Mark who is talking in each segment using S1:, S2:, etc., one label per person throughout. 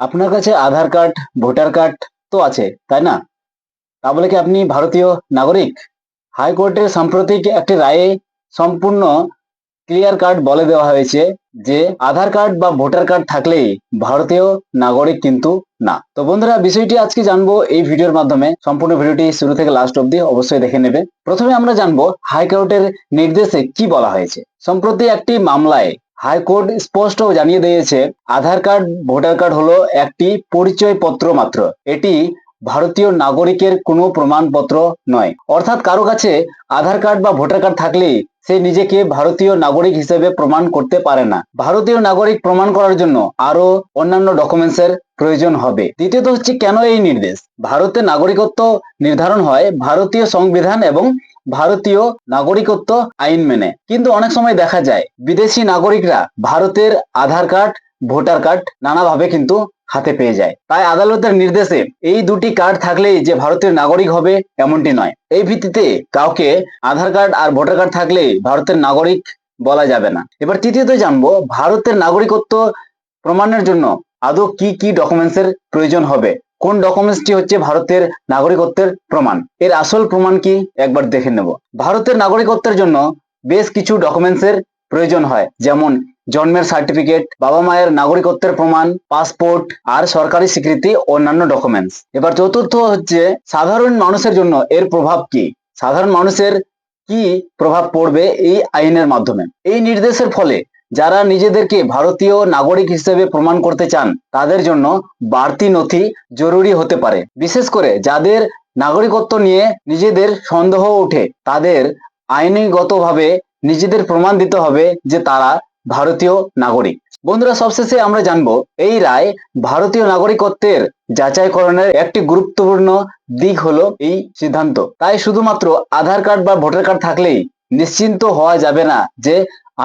S1: আপনার কাছে আধার card, voter card তো আছে, তাই না? তা বলে কি আপনি ভারতীয় নাগরিক? হাইকোর্টের সাম্প্রতিক একটি রায়ে সম্পূর্ণ ক্লিয়ার কাট বলে দেওয়া হয়েছে যে আধার কার্ড বা ভোটার কার্ড থাকলেই ভারতীয় নাগরিক কিন্তু না। তো বন্ধুরা, বিষয়টি আজকে জানবো এই ভিডিওর মাধ্যমে। সম্পূর্ণ ভিডিওটি শুরু থেকে লাস্ট অব্দি অবশ্যই দেখে নেবে। প্রথমে আমরা জানবো হাইকোর্টের নির্দেশে কি বলা হয়েছে। সম্প্রতি একটি মামলায় হাইকোর্ট স্পষ্ট জানিয়ে দিয়েছে আধার কার্ড, ভোটার কার্ড হলো একটি পরিচয় পত্র মাত্র। এটি ভারতীয় নাগরিকের কোনো প্রমাণপত্র নয়। অর্থাৎ কারো কাছে আধার কার্ড বা ভোটার কার্ড থাকলেই সে নিজেকে ভারতীয় নাগরিক হিসেবে প্রমাণ করতে পারে না। ভারতীয় নাগরিক প্রমাণ করার জন্য আরো অন্যান্য ডকুমেন্টসের প্রয়োজন হবে। দ্বিতীয়ত হচ্ছে কেন এই নির্দেশ। ভারতের নাগরিকত্ব নির্ধারণ হয় ভারতীয় সংবিধান এবং ভারতীয় নাগরিকত্ব আইন মেনে। কিন্তু অনেক সময় দেখা যায় বিদেশি নাগরিকরা ভারতের আধার কার্ড, ভোটার কার্ড নানাভাবে কিন্তু হাতে পেয়ে যায়। তাই আদালতের নির্দেশে এই দুটি কার্ড থাকলেই যে ভারতের নাগরিক হবে এমনটি নয়। এই ভিত্তিতে কাউকে আধার কার্ড আর ভোটার কার্ড থাকলেই ভারতের নাগরিক বলা যাবে না। এবার তৃতীয়ত জানবো ভারতের নাগরিকত্ব প্রমাণের জন্য আদৌ কি কি ডকুমেন্টসের প্রয়োজন হবে। কোন ডকুমেন্টসটি হচ্ছে ভারতের নাগরিকত্বের প্রমাণ। এর আসল প্রমাণ কি একবার দেখে নেব। ভারতের নাগরিকত্বের জন্য বেশ কিছু ডকুমেন্টসের প্রয়োজন হয়, যেমন জন্মের সার্টিফিকেট, বাবা মায়ের নাগরিকত্বের প্রমাণ, পাসপোর্ট আর সরকারি স্বীকৃতি, অন্যান্য ডকুমেন্টস। এবার চতুর্থ হচ্ছে সাধারণ মানুষের জন্য এর প্রভাব কি। সাধারণ মানুষের কি প্রভাব পড়বে এই আইনের মাধ্যমে। এই নির্দেশের ফলে যারা নিজেদেরকে ভারতীয় নাগরিক হিসেবে প্রমাণ করতে চান তাদের জন্য বাড়তি নথি জরুরি হতে পারে। বিশেষ করে যাদের নাগরিকত্ব নিয়ে নিজেদের সন্দেহ ওঠে তাদের আইনগতভাবে নিজেদের প্রমাণ দিতে হবে যে তারা ভারতীয় নাগরিক। বন্ধুরা, সবশেষে আমরা জানবো এই রায় ভারতীয় নাগরিকত্বের যাচাইকরণের একটি গুরুত্বপূর্ণ দিক হলো এই সিদ্ধান্ত। তাই শুধুমাত্র আধার কার্ড বা ভোটার কার্ড থাকলেই নিশ্চিন্ত হওয়া যাবে না যে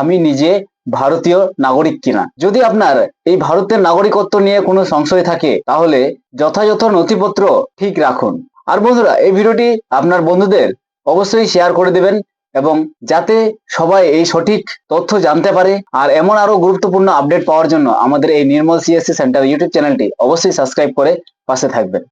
S1: আমি নিজে ভারতীয় নাগরিক কিনা। যদি আপনার এই ভারতের নাগরিকত্ব নিয়ে কোনো সংশয় থাকে তাহলে যথাযথ নথিপত্র ঠিক রাখুন। আর বন্ধুরা, এই ভিডিওটি আপনার বন্ধুদের অবশ্যই শেয়ার করে দেবেন এবং যাতে সবাই এই সঠিক তথ্য জানতে পারে। আর এমন আরো গুরুত্বপূর্ণ আপডেট পাওয়ার জন্য আমাদের এই নির্মল সিএসসি সেন্টার ইউটিউব চ্যানেলটি অবশ্যই সাবস্ক্রাইব করে পাশে থাকবেন।